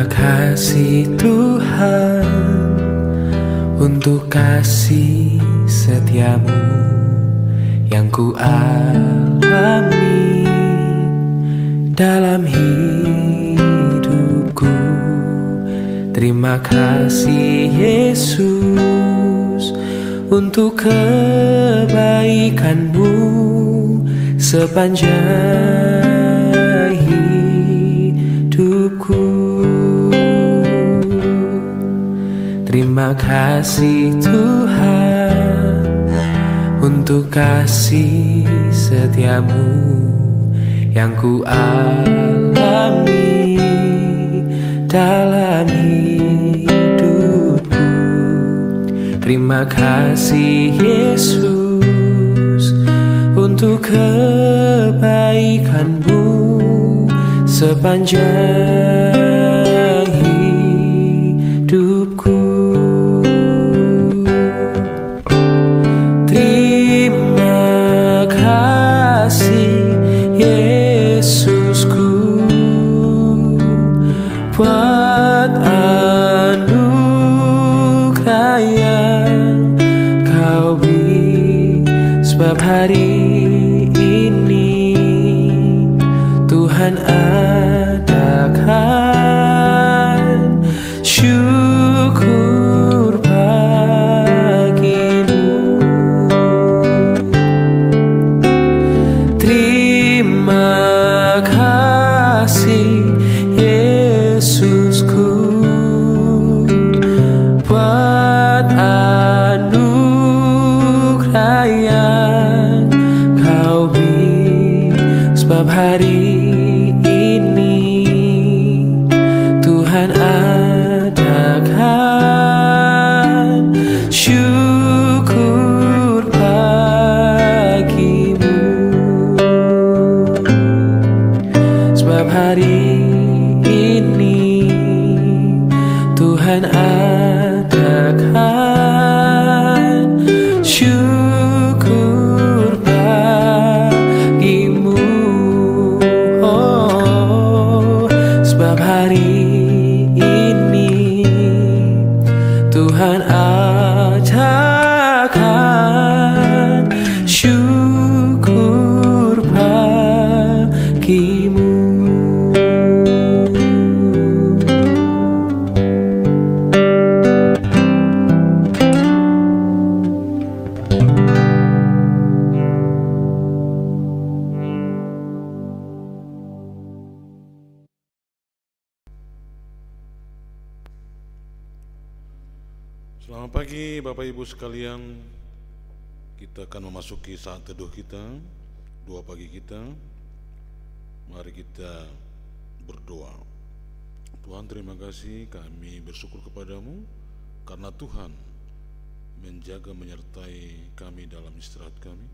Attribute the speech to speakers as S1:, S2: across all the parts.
S1: Terima kasih Tuhan untuk kasih setiamu yang ku alami dalam hidupku. Terima kasih Yesus untuk kebaikanmu sepanjang hidupku. Terima kasih Tuhan untuk kasih setiamu yang ku alami dalam hidupku. Terima kasih Yesus untuk kebaikanmu sepanjang hidupku. Terima kasih Yesusku buat anugerah yang kau beri, sebab hari ini Tuhan adakan syukur bagimu. Terima kasih Yesusku buat anugerah yang kau beri, sebab hari ini Tuhan adakan syukur bagimu, sebab hari ini Tuhan adakan syukur bagimu. Oh, sebab hari ini Tuhan adakan syukur bagimu.
S2: Selamat pagi Bapak Ibu sekalian. Kita akan memasuki saat teduh kita, doa pagi kita. Mari kita berdoa. Tuhan, terima kasih, kami bersyukur kepadamu karena Tuhan menjaga menyertai kami dalam istirahat kami,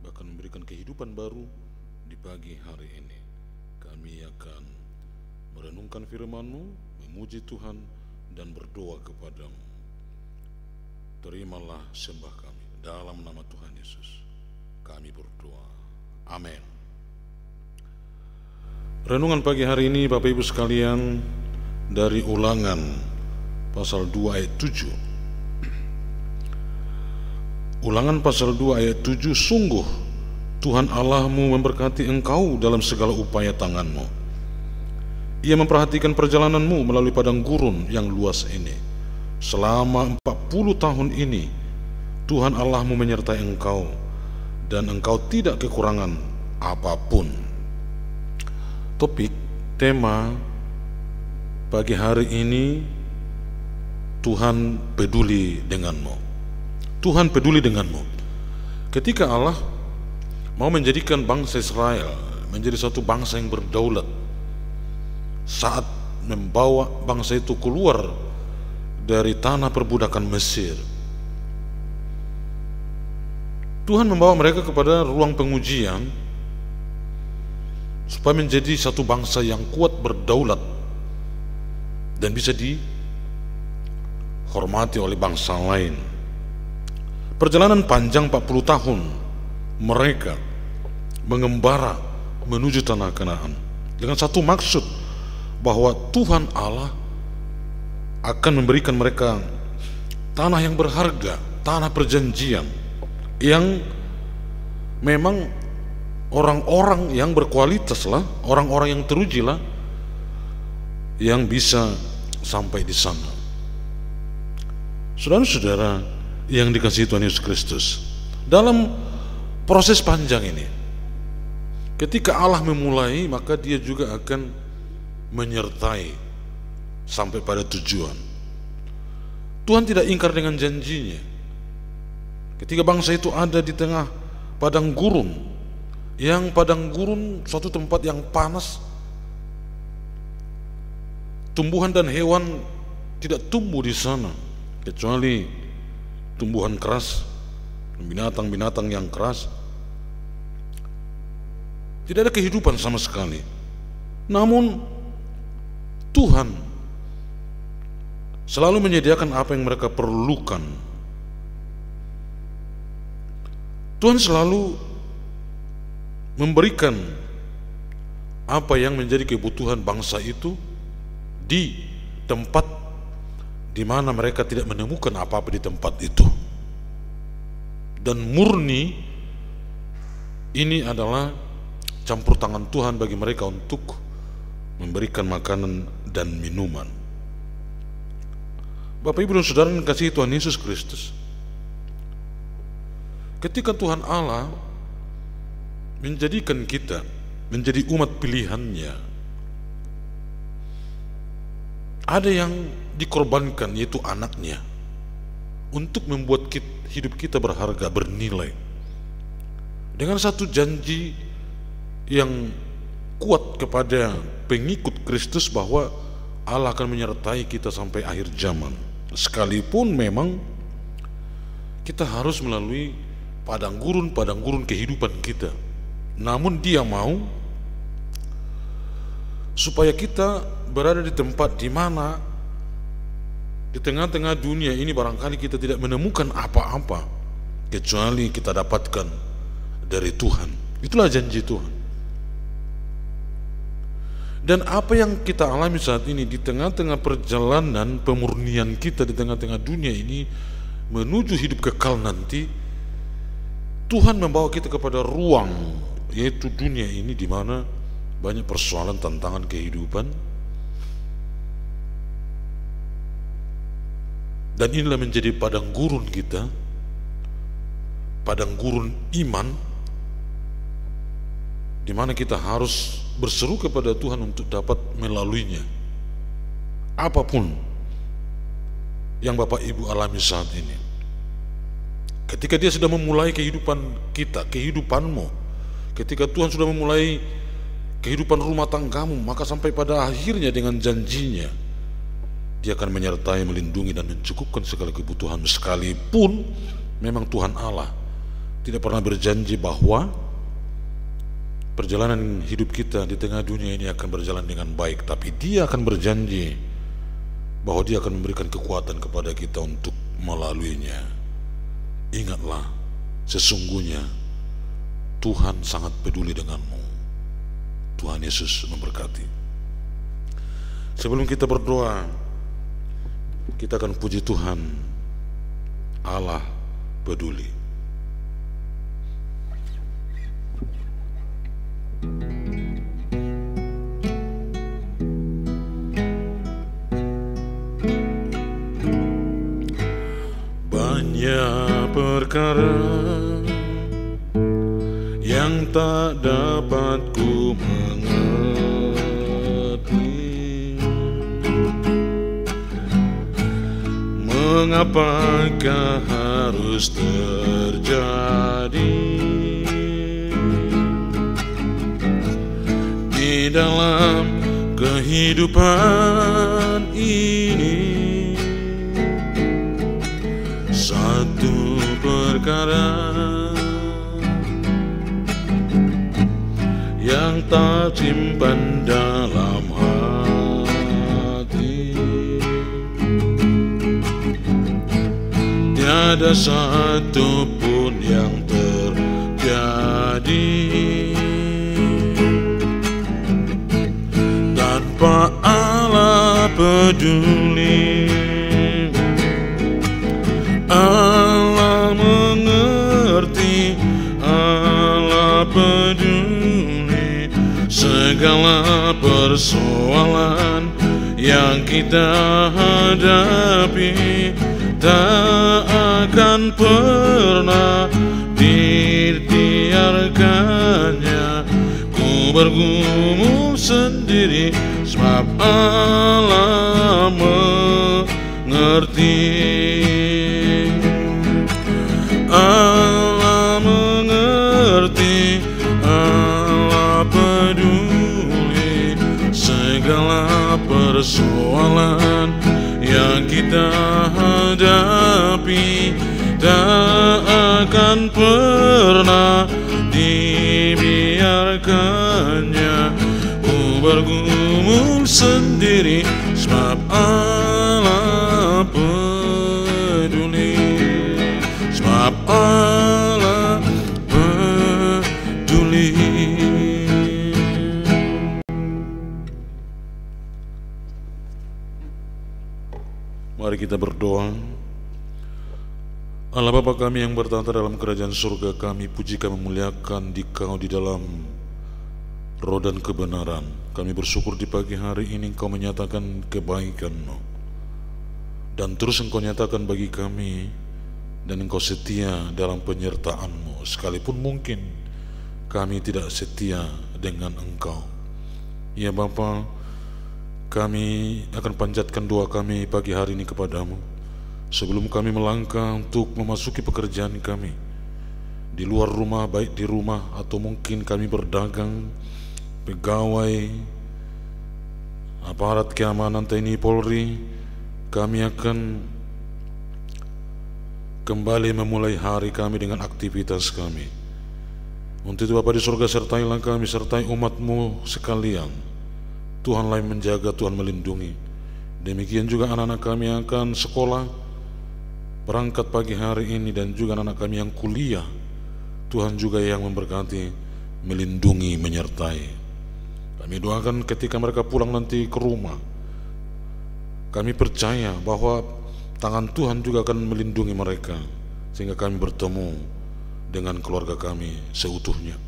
S2: bahkan memberikan kehidupan baru di pagi hari ini. Kami akan merenungkan firman-Mu, memuji Tuhan dan berdoa kepadamu. Terimalah sembah kami dalam nama Tuhan Yesus. Kami berdoa. Amin. Renungan pagi hari ini Bapak Ibu sekalian dari Ulangan pasal 2 ayat 7. Ulangan pasal 2 ayat 7, sungguh Tuhan Allahmu memberkati engkau dalam segala upaya tanganmu. Ia memperhatikan perjalananmu melalui padang gurun yang luas ini. Selama 40 tahun ini Tuhan Allahmu menyertai engkau dan engkau tidak kekurangan apapun. Topik tema pagi hari ini, Tuhan peduli denganmu. Tuhan peduli denganmu. Ketika Allah mau menjadikan bangsa Israel menjadi satu bangsa yang berdaulat, saat membawa bangsa itu keluar dari tanah perbudakan Mesir, Tuhan membawa mereka kepada ruang pengujian supaya menjadi satu bangsa yang kuat, berdaulat dan bisa dihormati oleh bangsa lain. Perjalanan panjang 40 tahun mereka mengembara menuju tanah Kanaan dengan satu maksud, bahwa Tuhan Allah akan memberikan mereka tanah yang berharga, tanah perjanjian, yang memang orang-orang yang berkualitas lah, orang-orang yang teruji lah, yang bisa sampai di sana. Saudara-saudara yang dikasihi Tuhan Yesus Kristus, dalam proses panjang ini, ketika Allah memulai, maka Dia juga akan menyertai sampai pada tujuan. Tuhan tidak ingkar dengan janjinya. Ketika bangsa itu ada di tengah padang gurun, yang padang gurun suatu tempat yang panas, tumbuhan dan hewan tidak tumbuh di sana, kecuali tumbuhan keras, binatang-binatang yang keras. Tidak ada kehidupan sama sekali. Namun Tuhan selalu menyediakan apa yang mereka perlukan. Tuhan selalu memberikan apa yang menjadi kebutuhan bangsa itu di tempat di mana mereka tidak menemukan apa-apa di tempat itu. Dan murni ini adalah campur tangan Tuhan bagi mereka untuk memberikan makanan dan minuman. Bapak, Ibu, dan Saudara yang dikasihi Tuhan Yesus Kristus, ketika Tuhan Allah menjadikan kita menjadi umat pilihannya, ada yang dikorbankan, yaitu anaknya, untuk membuat hidup kita berharga, bernilai, dengan satu janji yang kuat kepada pengikut Kristus bahwa Allah akan menyertai kita sampai akhir zaman. Sekalipun memang kita harus melalui padang gurun kehidupan kita, namun Dia mau supaya kita berada di tempat di mana di tengah-tengah dunia ini barangkali kita tidak menemukan apa-apa kecuali kita dapatkan dari Tuhan. Itulah janji Tuhan. Dan apa yang kita alami saat ini di tengah-tengah perjalanan pemurnian kita di tengah-tengah dunia ini menuju hidup kekal nanti, Tuhan membawa kita kepada ruang, yaitu dunia ini di mana banyak persoalan, tantangan kehidupan. Dan inilah menjadi padang gurun kita, padang gurun iman, di mana kita harus berseru kepada Tuhan untuk dapat melaluinya. Apapun yang Bapak Ibu alami saat ini, ketika Dia sudah memulai kehidupan kita, kehidupanmu, ketika Tuhan sudah memulai kehidupan rumah tanggamu, maka sampai pada akhirnya dengan janjinya Dia akan menyertai, melindungi, dan mencukupkan segala kebutuhanmu. Sekalipun memang Tuhan Allah tidak pernah berjanji bahwa perjalanan hidup kita di tengah dunia ini akan berjalan dengan baik, tapi Dia akan berjanji bahwa Dia akan memberikan kekuatan kepada kita untuk melaluinya. Ingatlah, sesungguhnya Tuhan sangat peduli denganmu. Tuhan Yesus memberkati. Sebelum kita berdoa, kita akan puji Tuhan. Allah peduli. Banyak perkara yang tak dapat ku mengerti, mengapakah harus terjadi di dalam kehidupan ini. Satu perkara yang tak simpan dalam hati, tiada satu pun yang terjadi tanpa Allah peduli. segala persoalan yang kita hadapi tak akan pernah dibiarkannya. Ku bergumul sendiri sebab Allah mengerti. Allah mengerti, Allah peduli. Segala persoalan yang kita hadapi tak akan pernah dibiarkannya. Ku bergumul sendiri sebab Allah peduli, sebab Allah peduli. Mari kita berdoa. Allah Bapa kami yang bertahta dalam kerajaan surga, kami puji, kami memuliakan Dikau di dalam roh dan kebenaran. Kami bersyukur di pagi hari ini Engkau menyatakan kebaikan-Mu, dan terus Engkau nyatakan bagi kami, dan Engkau setia dalam penyertaan-Mu sekalipun mungkin kami tidak setia dengan Engkau. Ya Bapa, kami akan panjatkan doa kami pagi hari ini kepadamu. Sebelum kami melangkah untuk memasuki pekerjaan kami di luar rumah, baik di rumah atau mungkin kami berdagang, pegawai, aparat keamanan TNI Polri, kami akan kembali memulai hari kami dengan aktivitas kami. Untuk itu Bapa di surga, sertailah kami, sertai umat-Mu sekalian. Tuhanlah yang menjaga, Tuhan melindungi. Demikian juga anak-anak kami yang akan sekolah, berangkat pagi hari ini, dan juga anak kami yang kuliah. Tuhan juga yang memberkati, melindungi, menyertai. Kami doakan ketika mereka pulang nanti ke rumah, kami percaya bahwa tangan Tuhan juga akan melindungi mereka, sehingga kami bertemu dengan keluarga kami seutuhnya.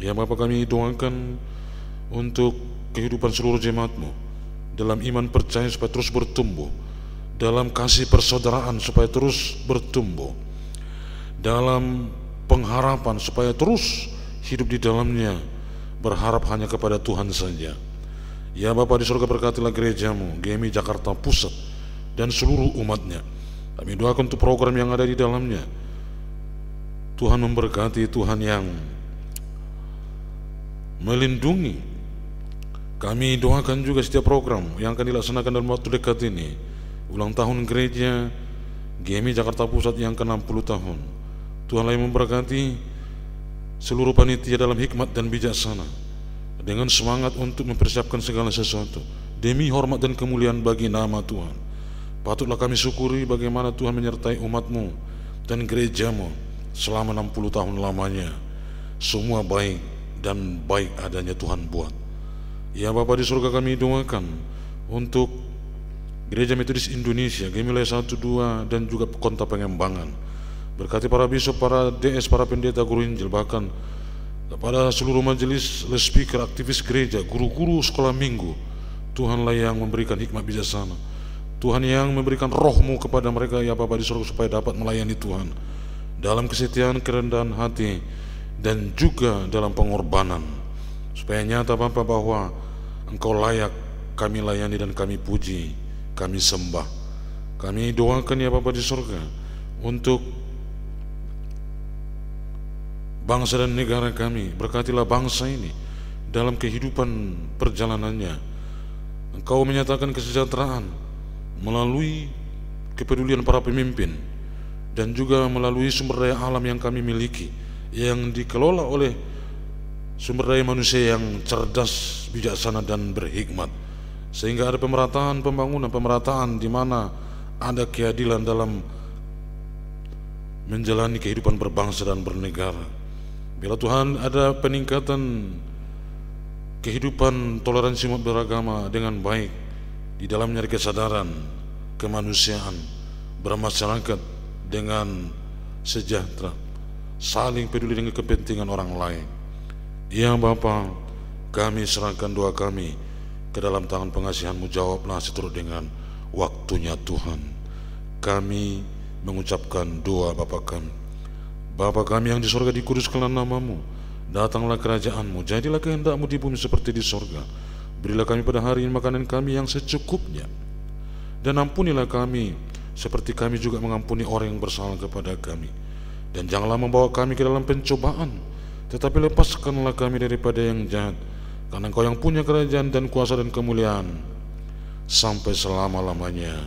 S2: Ya Bapa, kami doakan untuk kehidupan seluruh jemaat-Mu dalam iman percaya supaya terus bertumbuh, dalam kasih persaudaraan supaya terus bertumbuh, dalam pengharapan supaya terus hidup di dalamnya, berharap hanya kepada Tuhan saja. Ya Bapa di surga, berkatilah gereja-Mu, GMI Jakarta Pusat dan seluruh umat-Nya. Kami doakan untuk program yang ada di dalamnya. Tuhan memberkati, Tuhan yang melindungi. Kami doakan juga setiap program yang akan dilaksanakan dalam waktu dekat ini. Ulang tahun gereja GMI Jakarta Pusat yang ke-60 tahun. Tuhanlah yang memberkati seluruh panitia dalam hikmat dan bijaksana, dengan semangat untuk mempersiapkan segala sesuatu demi hormat dan kemuliaan bagi nama Tuhan. Patutlah kami syukuri bagaimana Tuhan menyertai umat-Mu dan gereja-Mu selama 60 tahun lamanya. Semua baik dan baik adanya Tuhan buat. Ya Bapa di surga, kami doakan untuk Gereja Metodis Indonesia, GMI 1, 2 dan juga Kota Pengembangan. Berkati para bishop, para DS, para pendeta, guru Injil, bahkan kepada seluruh majelis, speaker, aktivis gereja, guru-guru sekolah minggu. Tuhanlah yang memberikan hikmat bijaksana. Tuhan yang memberikan roh-Mu kepada mereka, ya Bapa di surga, supaya dapat melayani Tuhan dalam kesetiaan, kerendahan hati, dan juga dalam pengorbanan, supaya nyata Bapa bahwa Engkau layak kami layani dan kami puji, kami sembah. Kami doakan ya Bapa di surga untuk bangsa dan negara kami. Berkatilah bangsa ini dalam kehidupan perjalanannya. Engkau menyatakan kesejahteraan melalui kepedulian para pemimpin dan juga melalui sumber daya alam yang kami miliki, yang dikelola oleh sumber daya manusia yang cerdas, bijaksana dan berhikmat, sehingga ada pemerataan pembangunan, pemerataan di mana ada keadilan dalam menjalani kehidupan berbangsa dan bernegara. Bila Tuhan ada peningkatan kehidupan toleransi umat beragama dengan baik, di dalamnya ada kesadaran kemanusiaan, bermasyarakat dengan sejahtera, saling peduli dengan kepentingan orang lain. Ya Bapa, Kami serahkan doa kami ke dalam tangan pengasihan-Mu. Jawablah seturut dengan waktunya Tuhan. Kami mengucapkan doa Bapa kami. Bapa kami yang di sorga, dikuduskanlah nama-Mu. Datanglah kerajaan-Mu. Jadilah kehendak-Mu di bumi seperti di sorga. Berilah kami pada hari ini makanan kami yang secukupnya. Dan ampunilah kami seperti kami juga mengampuni orang yang bersalah kepada kami. Dan janganlah membawa kami ke dalam pencobaan, tetapi lepaskanlah kami daripada yang jahat. Karena Engkau yang punya kerajaan dan kuasa dan kemuliaan sampai selama-lamanya.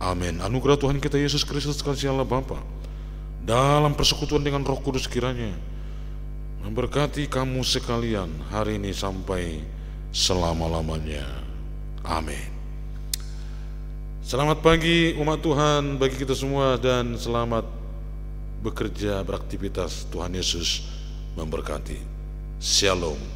S2: Amin. Anugerah Tuhan kita Yesus Kristus, kasih Allah Bapa, dalam persekutuan dengan Roh Kudus kiranya memberkati kamu sekalian hari ini sampai selama-lamanya. Amin. Selamat pagi umat Tuhan bagi kita semua, dan selamat bekerja, beraktivitas. Tuhan Yesus memberkati. Shalom.